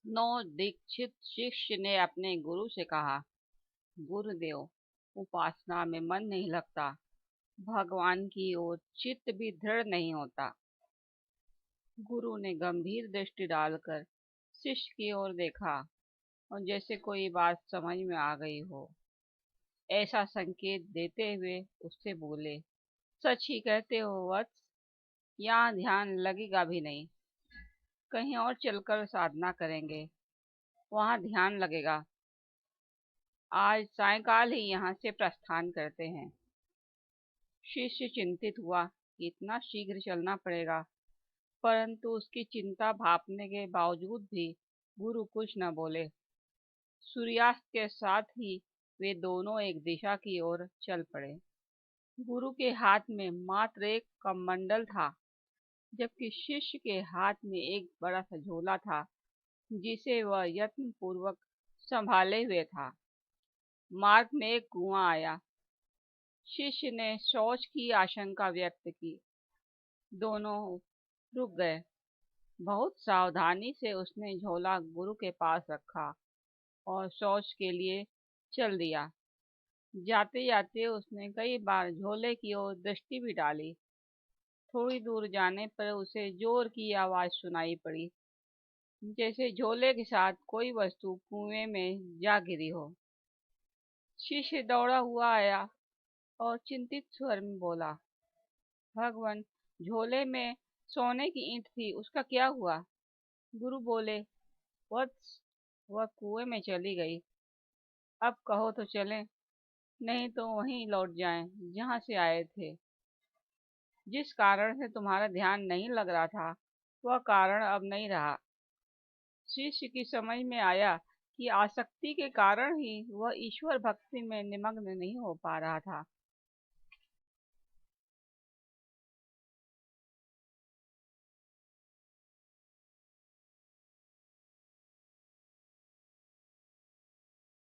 नवदीक्षित शिष्य ने अपने गुरु से कहा, गुरुदेव, उपासना में मन नहीं लगता, भगवान की ओर चित्त भी दृढ़ नहीं होता। गुरु ने गंभीर दृष्टि डालकर शिष्य की ओर देखा और जैसे कोई बात समझ में आ गई हो ऐसा संकेत देते हुए उससे बोले, सच ही कहते हो वत्स, यहाँ ध्यान लगेगा भी नहीं, कहीं और चलकर साधना करेंगे, वहाँ ध्यान लगेगा। आज सायंकाल ही यहाँ से प्रस्थान करते हैं। शिष्य चिंतित हुआ कि इतना शीघ्र चलना पड़ेगा, परंतु उसकी चिंता भांपने के बावजूद भी गुरु कुछ न बोले। सूर्यास्त के साथ ही वे दोनों एक दिशा की ओर चल पड़े। गुरु के हाथ में मात्र एक कमंडल था, जबकि शिष्य के हाथ में एक बड़ा सा झोला था, जिसे वह यत्न पूर्वक संभाले हुए था। मार्ग में एक कुआं आया। शिष्य ने शौच की आशंका व्यक्त की। दोनों रुक गए। बहुत सावधानी से उसने झोला गुरु के पास रखा और शौच के लिए चल दिया। जाते जाते उसने कई बार झोले की ओर दृष्टि भी डाली। थोड़ी दूर जाने पर उसे जोर की आवाज सुनाई पड़ी, जैसे झोले के साथ कोई वस्तु कुएं में जा गिरी हो। शिष्य दौड़ा हुआ आया और चिंतित स्वर में बोला, भगवान, झोले में सोने की ईंट थी, उसका क्या हुआ? गुरु बोले, वत्स, वह कुएं में चली गई। अब कहो तो चलें, नहीं तो वहीं लौट जाएं जहां से आए थे। जिस कारण से तुम्हारा ध्यान नहीं लग रहा था, वह कारण अब नहीं रहा। शिष्य की समझ में आया कि आसक्ति के कारण ही वह ईश्वर भक्ति में निमग्न नहीं हो पा रहा था।